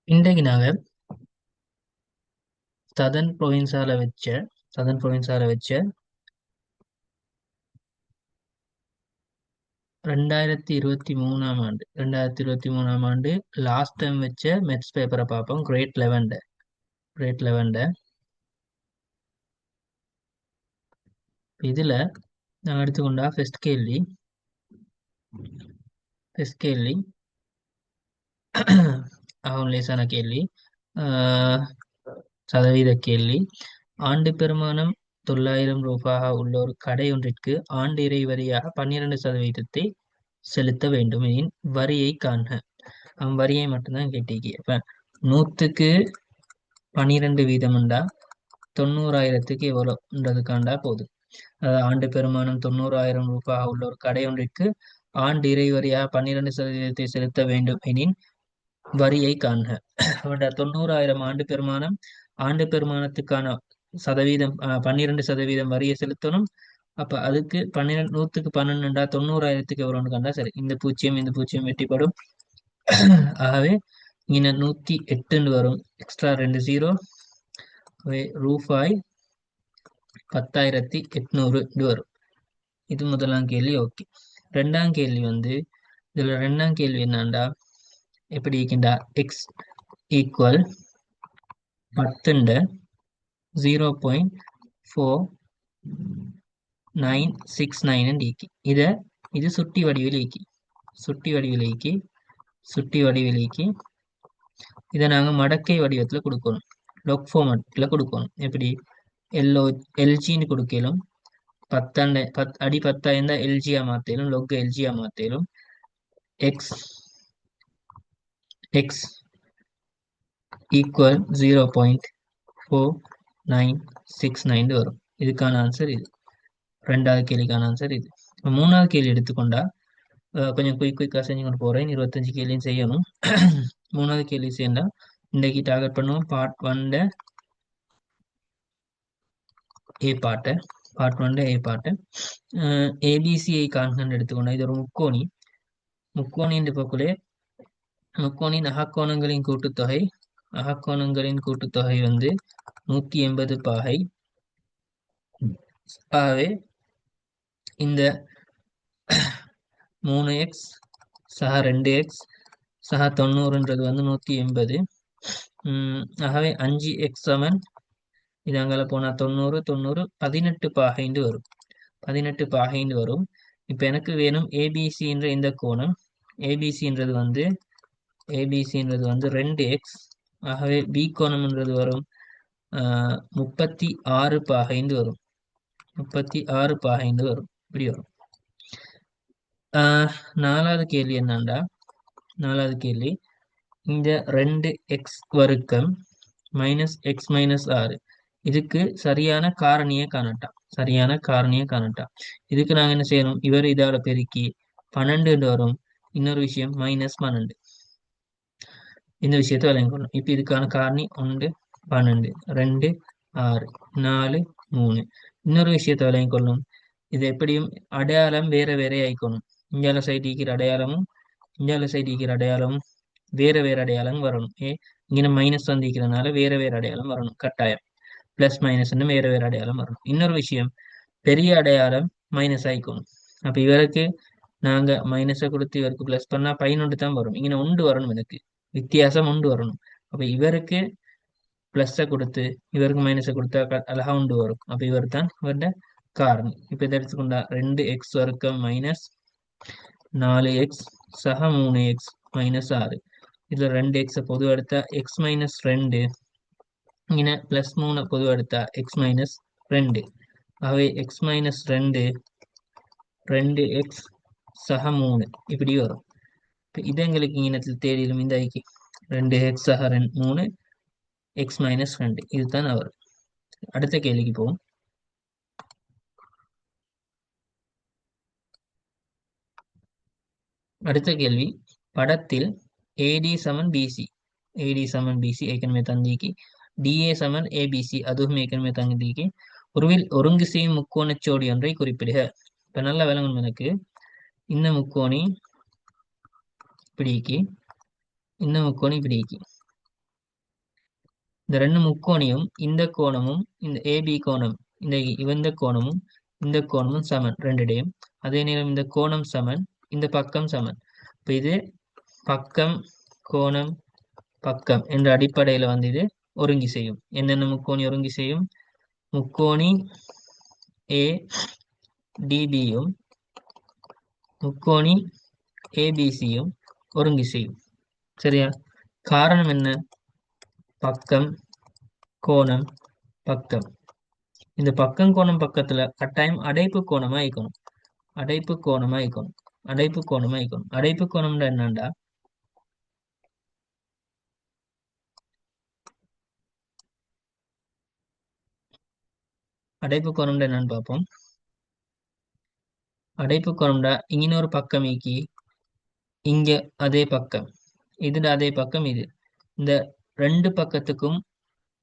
இன்றைக்கு நாங்க சதன் ப்ரொவின்ஸால வச்ச சதன் ப்ரொவின்ஸால வச்ச 2023ஆம் ஆண்டு லாஸ்ட் டைம் வச்ச மெத்ஸ் பேப்பரை பார்ப்போம். கிரேட் லெவன்ட இதுல நாங்கள் எடுத்துக்கொண்டா ஃபர்ஸ்ட் கேள்வி அவன் லேசான கேள்வி. ஆஹ், சதவீத கேள்வி. ஆண்டு பெறுமானம் 900 ரூபாய் உள்ள ஒரு கடை ஒன்றிற்கு ஆண்டு இறைவரியாக 12% செலுத்த வேண்டும் எனின் வரியை காண்க. அவன் வரியை மட்டும்தான் கேட்டிருக்கி. அப்ப 100க்கு 12 வீதம்ண்டா 90,000க்கு எவ்வளோன்றதுக்காண்டா போதும். அதாவது ஆண்டு பெறுமானம் 90,000 ரூபாய் உள்ள ஒரு கடை ஒன்றிற்கு ஆண்டு இறைவரியாக 12% செலுத்த வேண்டும் எனின் வரியை காண்க. அவன்டா 90,000 ஆண்டு பெருமானத்துக்கான சதவீதம் 12% வரியை செலுத்தணும். அப்ப அதுக்கு 100க்கு 12 90,000க்கு எவ்வளோன்னு கண்டா சரி. இந்த பூச்சியம் வெட்டிப்படும். ஆகவே இங்க 108 வரும். Extra 2 zero. ரூபாய் 10,800 வரும். இது முதலாம் கேள்வி. ஓகே. ரெண்டாம் கேள்வி இதுல ரெண்டாம் கேள்வி என்னண்டா, எப்படி இருக்கின்றா எக்ஸ் ஈக்குவல் 10 0.4969 ஈக்கி. இது சுட்டி வடிவில் ஈக்கி. சுட்டி வடிவில் ஈக்கி. சுட்டி வடிவில் ஈக்கி. இதை நாங்க மடக்கை வடிவத்துல கொடுக்கணும். லொக் ஃபார்மட்ல கொடுக்கணும். எப்படி எல்ஜின்னு கொடுக்கலும் 10 எல்ஜியா மாத்தலும் லொக் எல்ஜியா மாத்தலும் எக்ஸ் எக்ஸ் ஈக்குவல் 0.4969 வரும். இதுக்கான ஆன்சர் இது. ரெண்டாவது கேள்விக்கான ஆன்சர் இது. மூணாவது கேள்வி எடுத்துக்கொண்டா கொஞ்சம் குயிக்கா செஞ்சு கொண்டு போறேன். 25 கேள்வியும் செய்யணும். மூணாவது கேள்வி சேர்ந்தா இன்றைக்கு டார்கெட் பண்ணுவோம் பார்ட் 1 ஏ பாட்டை ஏபிசிஐ கான்கண்ட் எடுத்துக்கொண்டா இது ஒரு முக்கோணி பக்கலே முக்கோணின் அகக்கோணங்களின் கூட்டுத்தொகை 180 பாகை. ஆகவே இந்த 3x சக 2x சக 90ன்றது 180. ஆகவே 5x சமன் இது அங்கால போனா 90 18 பாகைண்டு வரும். 18 பாகைண்டு வரும். இப்ப எனக்கு வேணும் ஏபிசின்ற இந்த கோணம். ஏபிசின்றது 2x. ஆகவே பி கோணம்ன்றது வரும் 36 பாகைண்டு வரும். 36 பாகைண்டு வரும். இப்படி வரும். நாலாவது கேள்வி என்னண்டா, நாலாவது கேள்வி இந்த 2x வர்க்கம் மைனஸ் எக்ஸ் மைனஸ் 6 இதுக்கு சரியான காரணியை காணட்டாம். இதுக்கு நாங்க என்ன செய்யணும், இவர் இதால பெருக்கி 12 வரும். இன்னொரு விஷயம் -12. இந்த விஷயத்தை விளங்கிக்கணும். இப்ப இதுக்கான காரணி 1 12 2 6 4 3. இன்னொரு விஷயத்தை விளங்கிக்கொள்ளும். இது எப்படியும் அடையாளம் வேற ஆயிக்கணும். இந்தியால சைடு ஈக்கிற அடையாளமும் இந்தியால சைடு ஈக்கிற அடையாளமும் வேற அடையாளம் வரணும். இங்கே மைனஸ் வந்திருக்கிறதுனால வேற அடையாளம் வரணும் கட்டாயம். பிளஸ் மைனஸ் வேற அடையாளம் வரணும். இன்னொரு விஷயம், பெரிய அடையாளம் மைனஸ் ஆயிக்கணும். அப்ப இவருக்கு நாங்க மைனஸை கொடுத்து இவருக்கு பிளஸ் பண்ணா 11 தான் வரும். இங்கே 1 வரணும். எனக்கு வித்தியாசம் 1 வரணும். அப்ப இவருக்கு பிளஸ்ஸை கொடுத்து இவருக்கு மைனஸை கொடுத்தா அழகா 1 வரும். அப்ப இவர் தான் இவருடைய காரணி. இப்ப இதை எடுத்துக்கொண்டா 2x வர்க்கம் மைனஸ் 4x சக 3x மைனஸ் 6. இதுல 2x பொதுவா எடுத்தா எக்ஸ் மைனஸ் 2, இங்கே பிளஸ் 3 பொதுவா எடுத்தா எக்ஸ் மைனஸ் 2. ஆகவே எக்ஸ் மைனஸ் 2 எக்ஸ் சக 3 இப்படி வரும். இது எங்களுக்கு இனத்தில் தேடிடும். இந்த ஐக்கு 2x சக 3 எக்ஸ் மைனஸ் 2 இதுதான் அவர். அடுத்த கேள்விக்கு போவோம். அடுத்த கேள்வி, படத்தில் AD சமன் BC ஏற்கனவே தந்திக்கு, DA சமன் ABC அதுவும் ஏற்கனவே தந்திக்கு. ஒருங்கு செய்யும் முக்கோணச்சோடி ஒன்றை குறிப்பிடுக. இப்ப நல்ல விளங்கணும் எனக்கு. இந்த முக்கோணி இப்படிக்கு, இந்த முக்கோணி இப்படிக்கு. இந்த ரெண்டு முக்கோணியும் இந்த கோணமும் இந்த ஏபி கோணம் இந்த இந்த கோணமும் இந்த கோணமும் சமன் ரெண்டுடையும். அதே நேரம் இந்த கோணம் சமன், இந்த பக்கம் சமன். இப்போ இது பக்கம் கோணம் பக்கம் என்ற அடிப்படையில் வந்து இது ஒருங்கி செய்யும். என்னென்ன முக்கோணி ஒருங்கி செய்யும்? முக்கோணி ஏ டிபியும் முக்கோணி ஏபிசியும் ஒருங்கி செய்யும். சரியா? காரணம் என்ன? பக்கம் கோணம் பக்கம். இந்த பக்கம் கோணம் பக்கத்துல கட்டாயம் அடைப்பு கோணமா இருக்கணும். அடைப்பு கோணமா இருக்கணும். அடைப்பு கோணமா இருக்கணும். அடைப்பு கோணம்னா என்னண்டா, அடைப்பு கோணம்னா என்னன்னு பார்ப்போம். அடைப்பு கோணம்டா இன்னொரு பக்கம் ஈக்கி இங்க அதே பக்கம், இதுல அதே பக்கம் இது. இந்த ரெண்டு பக்கத்துக்கும்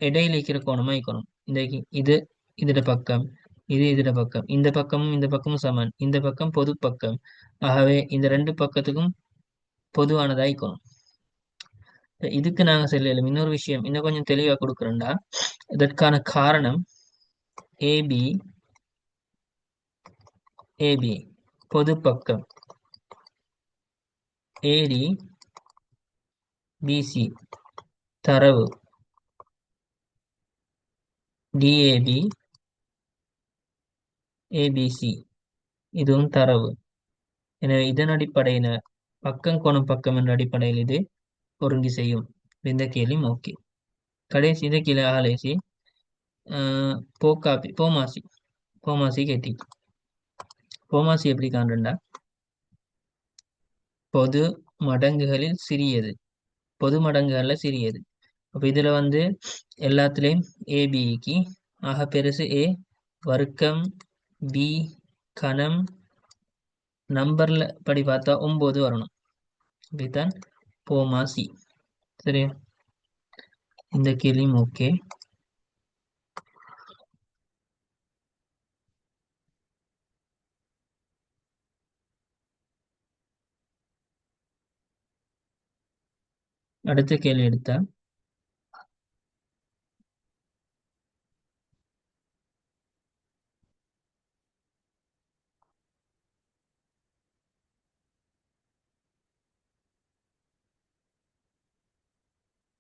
இடையில இருக்கிற கோணமா இருக்கணும். இந்த இது இதோட பக்கம், இது இதோட பக்கம், இந்த பக்கமும் இந்த பக்கமும் சமன், இந்த பக்கம் பொது பக்கம். ஆகவே இந்த ரெண்டு பக்கத்துக்கும் பொதுவானதா இருக்கணும். இதுக்கு நாங்க செல்லும் இன்னொரு விஷயம் இன்னும் கொஞ்சம் தெளிவா கொடுக்குறோம்டா, இதற்கான காரணம் ஏபி ஏபி பொது பக்கம், ஏடி பிசி தரவு, டிஏபி ஏபிசி இதுவும் தரவு. எனவே இதன் அடிப்படையில பக்கம் கோணம் பக்கம் என்ற அடிப்படையில் இது ஒருங்கி செய்யும். இந்த கேள்வியும் ஓகே. கடைசி இதை கீழே ஆலேசி போக்காப்பி போமாசி போமாசி கேட்டி. போமாசி எப்படி காண்றா, பொது மடங்குகளில் சிறியது. பொது மடங்குகள்ல சிறியது. அப்ப இதுல வந்து எல்லாத்துலயும் ஏபிக்கு ஆக பெருசு ஏ, வர்க்கம் பி கணம், நம்பர்ல படி பார்த்தா 9 வரணும். இப்படித்தான் போமாசி. சரியா? இந்த கேள்வியும் ஓகே. அடுத்த கேள்வி எடுத்தா,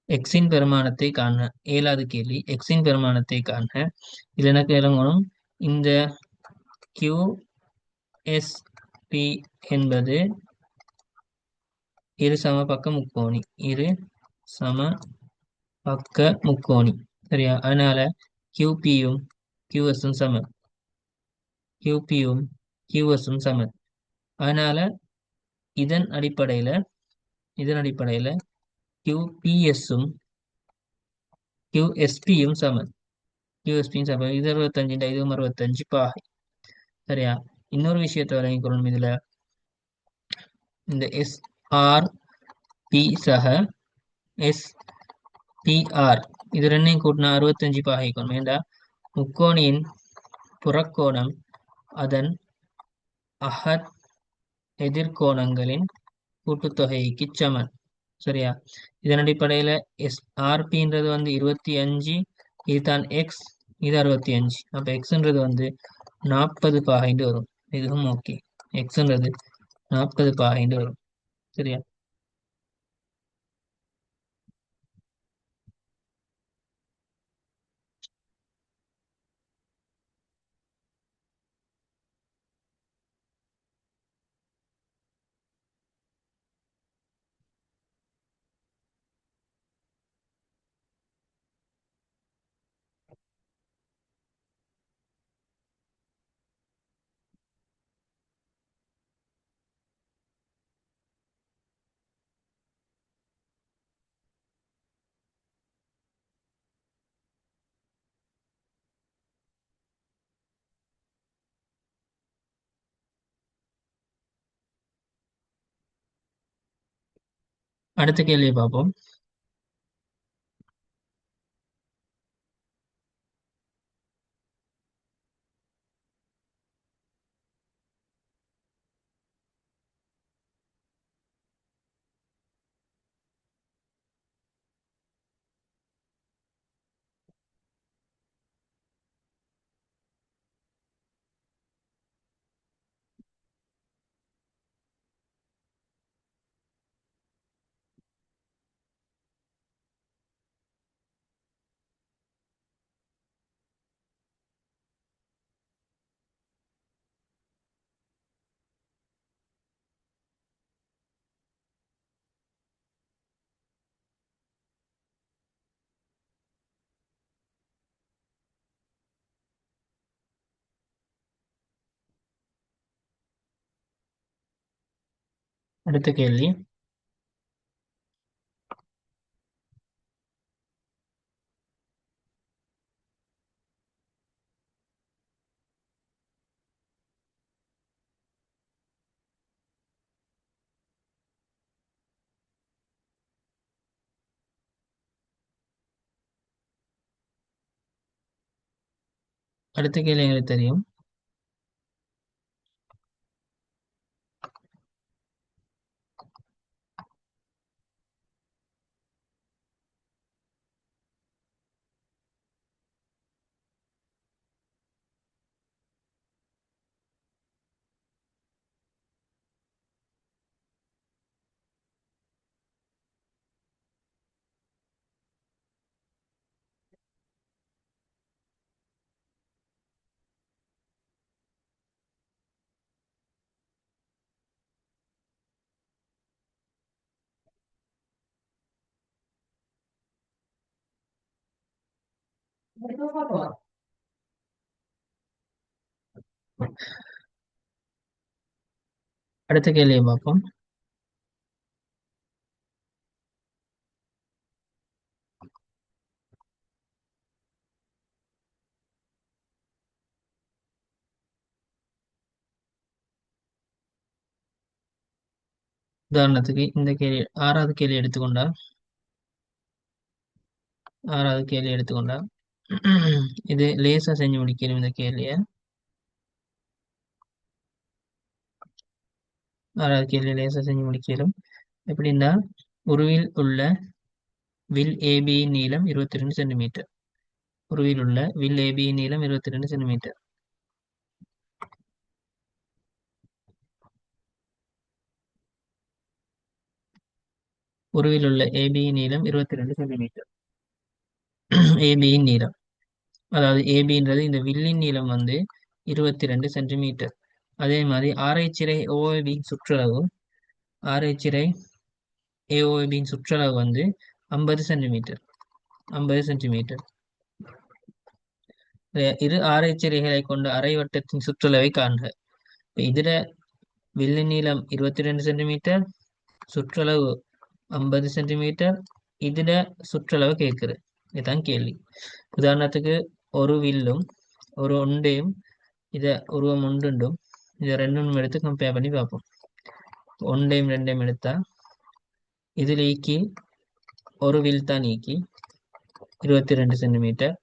எக்ஸின் பெருமானத்தை காண. 7வது கேள்வி, எக்ஸின் பெருமானத்தை காண. இதுல எனக்கு இறங்கணும், இந்த QSP என்பது இரு சம பக்க முக்கோணி. இரு சம பக்க முக்கோணி. சரியா? அதனால QPயும் QSம் சமம். QPயும் QSம் சமம். அதனால இதன் அடிப்படையில QPSம் QSPயும் சமம். QSPயும் சமம். இது 65, இதுவும் 65 பாகை. சரியா? இன்னொரு விஷயத்தை வழங்கிக்கொள்ளணும். இதுல இந்த SRP சக SPR இது ரெண்டையும் கூட்டினா 65 பாகைக்கணும். ஏண்டா முக்கோணியின் புறக்கோணம் அதன் அகத் எதிர்கோணங்களின் கூட்டுத்தொகைக்கு சமன். சரியா? இதன் அடிப்படையில RPன்றது வந்து 25, இதுதான் எக்ஸ், இது 65. அப்ப எக்ஸ்ன்றது வந்து 40 பாகைண்டு வரும். இதுவும் ஓகே. எக்ஸ்ன்றது 40 பாகைண்டு வரும். சரியா? அடுத்த கேள்வியை பார்ப்போம். அடுத்த கேள்வி. அடுத்த கேள்வி எங்களுக்கு தெரியும். அடுத்த கேள்வியை பார்ப்போம். உதாரணத்துக்கு இந்த கேள்வி, ஆறாவது கேள்வி எடுத்துக்கொண்டா, ஆறாவது கேள்வி எடுத்துக்கொண்டா இது லேசா செஞ்சு முடிக்கணும் இந்த கேள்வியை. ஆறாவது கேள்வி லேசா செஞ்சு முடிக்கலும். எப்படின்னா, உருவில் உள்ள வில் ஏபி நீளம் 22 சென்டிமீட்டர். உருவில் உள்ள வில் ஏபி நீளம் 22 சென்டிமீட்டர். உருவில் உள்ள ஏபி நீளம் 22 சென்டிமீட்டர். ஏபியின் நீளம், அதாவது ஏபின்றது இந்த வில்லின் நீளம் வந்து 22 சென்டிமீட்டர். அதே மாதிரி ஆராய்ச்சிறை ஓஏபியின் சுற்றளவு, ஆராய்ச்சிறை ஏஓபியின் சுற்றளவு வந்து 50 சென்டிமீட்டர். 50 சென்டிமீட்டர். இரு ஆராய்ச்சிறைகளை கொண்ட அரைவட்டத்தின் சுற்றளவை காண்க. இப்ப இதுல வில்லின் நீளம் 22 சென்டிமீட்டர், சுற்றளவு 50 சென்டிமீட்டர். இதுல சுற்றளவு கேட்குது. இதுதான் கேள்வி. உதாரணத்துக்கு ஒரு வில்லும் ஒரு ஒண்டையும் இத உருவம் ஒன்றுண்டும் இதை ரெண்டும் எடுத்து கம்பேர் பண்ணி பார்ப்போம். ஒன்றையும் ரெண்டையும் எடுத்தா இதுல ஈக்கி ஒரு வில் தான் ஈக்கி 22 சென்டிமீட்டர்,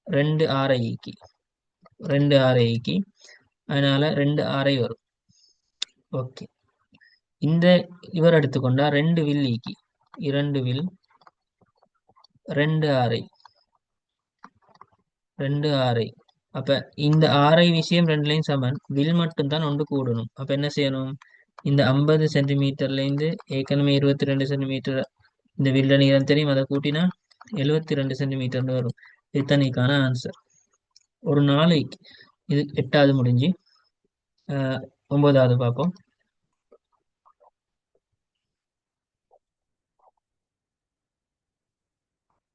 ரெண்டு ஆரை ஈக்கி, ரெண்டு ஆரை ஈக்கி, அதனால ரெண்டு ஆரை வரும். ஓகே. இந்த இவர் எடுத்துக்கொண்டா ரெண்டு வில் ஈக்கி, இரண்டு வில், ரெண்டு ஆரை, ரெண்டு ஆரை. அப்ப இந்த ஆரை விஷயம் ரெண்டுலையும் சமன், வில் மட்டும்தான் ஒன்று கூடணும். அப்ப என்ன செய்யணும்? இந்த 50 சென்டிமீட்டர்ல இருந்து ஏற்கனவே 22 சென்டிமீட்டர் இந்த வில்ல நீளம் தெரியும், அதை கூட்டினா 72 சென்டிமீட்டர்னு வரும். இத்தனைக்கான ஆன்சர். ஒரு நாளைக்கு இது 8வது முடிஞ்சு 9வது பார்ப்போம்.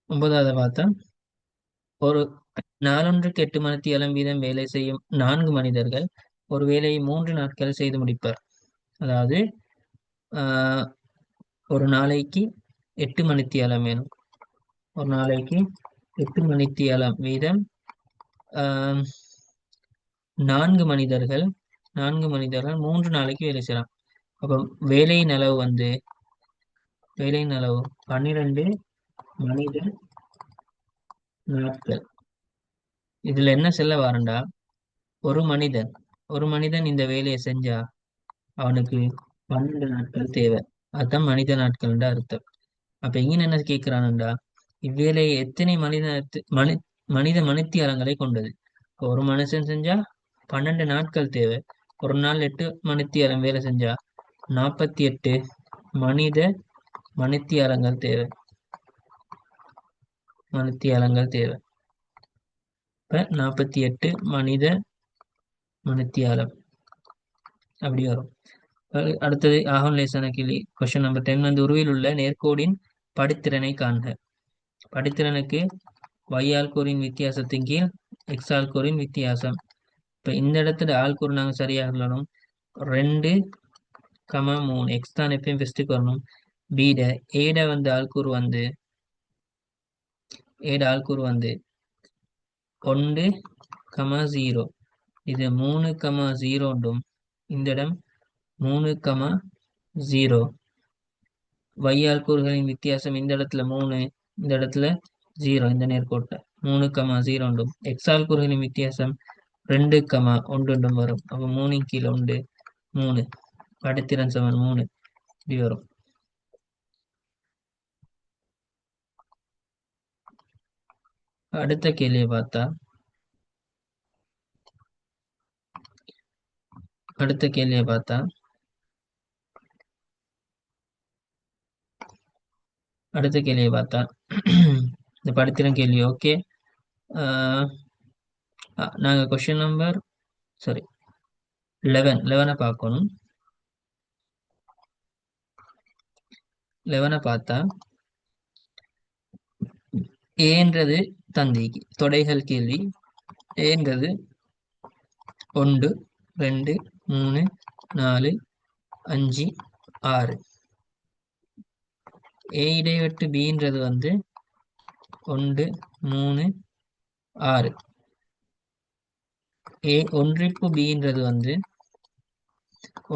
9வது பார்த்தா, ஒரு நாளொன்றுக்கு 8 மணித்தியாலம் வீதம் வேலை செய்யும் 4 மனிதர்கள் ஒரு வேலையை 3 நாட்கள் செய்து முடிப்பர். அதாவது ஆஹ், ஒரு நாளைக்கு 8 மணித்தியாலம் வேணும். ஒரு நாளைக்கு 8 மணித்தியாலம் வீதம் ஆஹ், 4 மனிதர்கள் 4 மனிதர்கள் 3 நாளைக்கு வேலை செய்யலாம். அப்போ வேலையின் அளவு வந்து வேலையின் அளவு 12 மனித நாட்கள். இதுல என்ன சொல்ல வரேன்டா, ஒரு மனிதன் ஒரு மனிதன் இந்த வேலையை செஞ்சா அவனுக்கு 12 நாட்கள் தேவை. அதுதான் மனித நாட்கள்ன்ற அர்த்தம். அப்ப இங்க என்ன கேட்கிறான்டா, இவ்வேலையை எத்தனை மனித மணித்தியாலங்களை கொண்டது. இப்ப ஒரு மனுஷன் செஞ்சா 12 நாட்கள் தேவை. ஒரு நாள் 8 மணித்தியாலம் வேலை செஞ்சா 48 மனித மணித்தியாலங்கள் தேவை. மணித்தியாலங்கள் தேவை. இப்ப 48 மனித மணித்தியாலம் அப்படி வரும். அடுத்தது ஆகும் லேசான கேள்வி. கொஸ்டின் நம்பர் 10 வந்து உருவில் உள்ள நேர்கோடின் படித்திறனை காண்க. படித்திறனுக்கு y ஆல்கூறின் வித்தியாசத்தின் கீழ் x ஆல்கூறின் வித்தியாசம். இப்ப இந்த இடத்துல ஆல்கூறு நாங்க சரியாக சொல்லணும். 2 கமா 3 எக்ஸ் தான் எப்பயும் ஃபர்ஸ்ட்டுக்கு வரணும். பீட ஏட வந்து ஆள்கூறு வந்து 1, 0. இது 3, 0 உண்டும். இந்த இடம் 3, 0. y ஆள்கூறுகளின் வித்தியாசம் இந்த இடத்துல 3, இந்த இடத்துல 0, இந்த நேர்கோட்டை 3, 0 உண்டும். எக்ஸ் ஆள்கூறுகளின் வித்தியாசம் 2, 1 உண்டும் வரும். அப்போ 3 கீழே உண்டு 3, படுத்திறன் சமன் 3 இப்படி வரும். அடுத்த கேள்வியை பார்த்தா அடுத்த கேள்வியை பார்த்தா அடுத்த கேள்வியை பார்த்தா இந்த படுத்திறன் கேள்வி ஓகே. நாங்க கொஸ்டின் நம்பர் சாரி 11 பார்க்கணும். 11 பார்த்தா ஏன்றது தந்திக்கு தொடைகள் கேள்வி. ஏன்றது 1, 2, 3, 4, 5, 6. ஏ இடைவெட்டு பின்றது வந்து 1, 3, 6. ஏ ஒன்றிப்பு பின்றது வந்து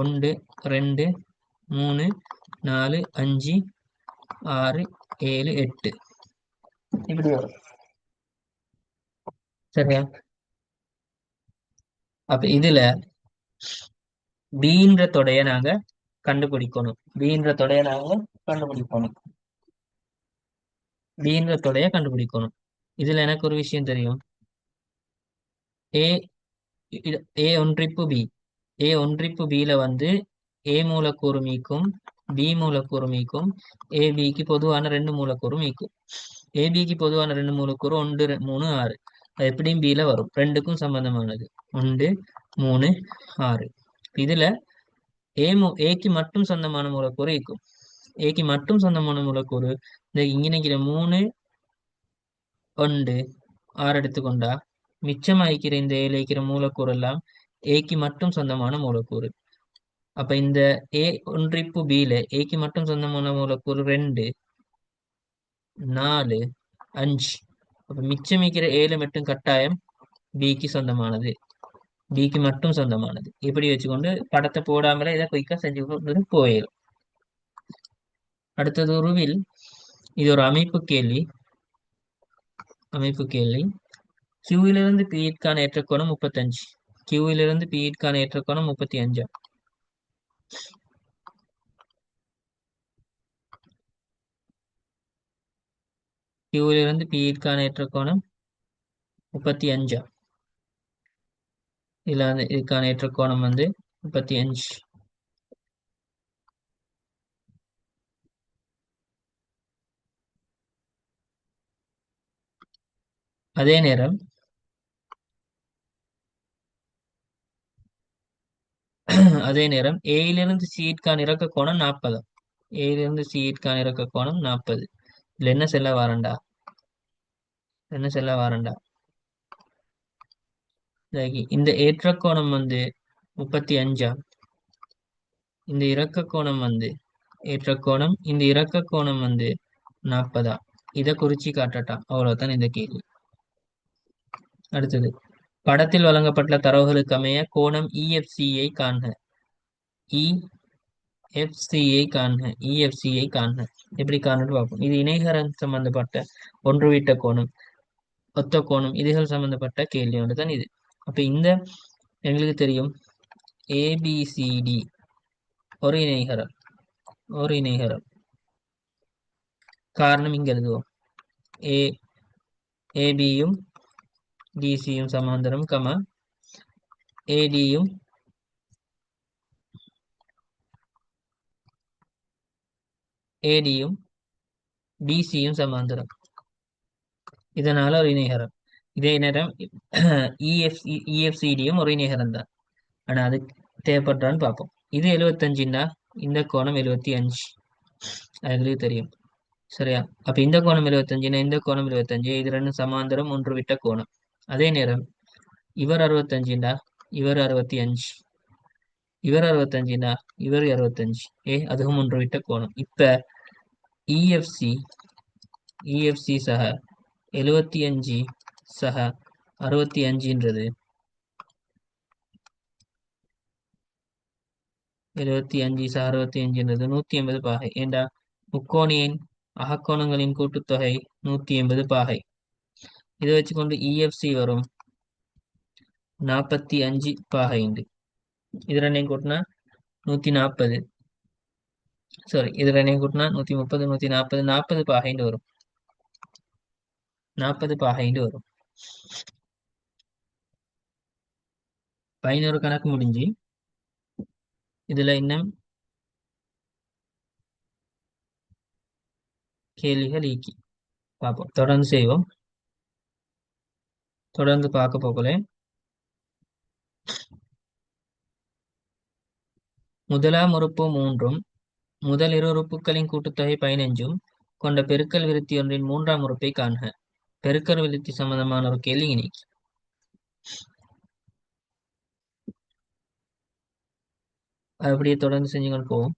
1, 2, 3, 4, 5, 6, 7, 8 இப்படி வரும். சரியா? அப்ப இதுல பீன்ற தொடைய நாங்க கண்டுபிடிக்கணும். பீன்ற தொடைய நாங்க கண்டுபிடிக்கணும். பீன்ற தொடைய கண்டுபிடிக்கணும். இதுல எனக்கு ஒரு விஷயம் தெரியும். ஏ ஏ ஒன்றிப்பு பி ஏ ஒன்றிப்பு பில வந்து ஏ மூலக்கூறு மீக்கும், பி மூலக்கூறு மீக்கும், ஏபிக்கு பொதுவான 2 மூலக்கூறு மீக்கும். ஏபிக்கு பொதுவான 2 மூலக்கூறு 1, 3, 6. அது எப்படியும் பில வரும். ரெண்டுக்கும் சம்பந்தமானது 1, 3, 6. இதுல ஏக்கு மட்டும் சொந்தமான மூலக்கூறு இருக்கும். ஏக்கு மட்டும் சொந்தமான மூலக்கூறு இந்த இங்க நிக்கிற 3, 1, 6 எடுத்துக்கொண்டா மிச்சமாய்க்கிற இந்த ஏல இருக்கிற மூலக்கூறு எல்லாம் ஏக்கு மட்டும் சொந்தமான மூலக்கூறு. அப்ப இந்த ஏ ஒன்றிப்பு பில ஏக்கு மட்டும் சொந்தமான மூலக்கூறு 2, 4, 5. அப்ப மிச்சமிக்கிற ஏழு மட்டும் கட்டாயம் பிக்கு சொந்தமானது. பிக்கு மட்டும் சொந்தமானது. இப்படி வச்சுக்கொண்டு படத்தை போடாமலே இதை குயிக்கா செஞ்சு கொண்டு போயிடும். அடுத்தது உருவில் இது ஒரு அமைப்பு கேள்வி. கியூவிலிருந்து பியிற்கான ஏற்ற கோணம் 35. கியூவிலிருந்து பியிற்கான ஏற்ற கோணம் 35. கியூவிலிருந்து பியிற்கான ஏற்ற கோணம் 35. இதுல வந்து இதுக்கான ஏற்ற கோணம் வந்து 35. அதே நேரம் ஏயிலிருந்து சியிற்கான இறக்க கோணம் 40. ஏயிலிருந்து சியிற்கான இறக்க கோணம் 40. இதுல என்ன செல்ல வாரண்டா இந்த ஏற்ற கோணம் வந்து 35. இந்த இறக்க கோணம் வந்து ஏற்ற கோணம், இந்த இறக்க கோணம் வந்து 40. இதை குறிச்சு காட்டட்டாம். அவ்வளவுதான் இந்த கேள்வி. அடுத்தது படத்தில் வழங்கப்பட்ட தரவுகளுக்கு அமைய கோணம் இஎஃப்சியை காண்க. இஎஃப்சியை காண்க. எப்படி காணுன்னு பார்ப்போம். இது இணைகரம் சம்பந்தப்பட்ட ஒன்றுவிட்ட கோணம், ஒத்த கோணம், இதுகள் சம்பந்தப்பட்ட கேள்வி ஒன்று தான் இது. அப்ப இந்த எங்களுக்கு தெரியும் ஏபிசிடி ஒரு இணைகரம். காரணம் இங்க எழுதுவோம். ஏ ஏபியும் டிசியும் சமாந்தரம், ஏடியும் டிசியும் சமாந்தரம். இதனால ஒரு இணைகரம். இதே நேரம் இஎஃப்சிடியும் ஒரு இணைகரம் தான். ஆனா அது தேவைப்படுறான்னு பார்ப்போம். இது 75ன்னா இந்த கோணம் 75. அது தெரியும். சரியா? அப்ப இந்த கோணம் 75ன்னா இந்த கோணம் 75. இது ரெண்டும் சமாந்தரம் ஒன்று விட்ட கோணம். அதே நேரம் இவர் 65ண்டா இவர் 65. இவர் 65னா இவர் 65. அதுவும் ஒன்று விட்ட கோணம். இப்ப இஎஃப்சி இஎஃப்சி சக 75 சக 65ன்றது 75 சக 65ன்றது 180 பாகை. ஏண்டா முக்கோணியின் அகக்கோணங்களின் கூட்டுத்தொகை 180 பாகை. இதை வச்சுக்கொண்டு இஎஃப்சி வரும் 45 பாகை உண்டு. இது ரெண்டையும் கூட்டினா 140. சாரி, இது ரெண்டையும் கூட்டினா 130 140 40 பாகைண்டு வரும். 40 பாகைண்டு வரும். 11 கணக்கு முடிஞ்சு. இதுல இன்னும் கேள்விகள் ஈக்கி பார்ப்போம். தொடர்ந்து செய்வோம். தொடர்ந்து பார்க்க போகலே முதலாம் உறுப்பு 3ம் முதல் இரு உறுப்புகளின் கூட்டுத்தொகை 15ம் கொண்ட பெருக்கல் விருத்தி ஒன்றின் மூன்றாம் உறுப்பை காண்க. பெருக்கல் விருத்தி சம்பந்தமான ஒரு கேள்வி இன்னைக்கு. அப்படியே தொடர்ந்து செஞ்சு கொண்டு போவோம்.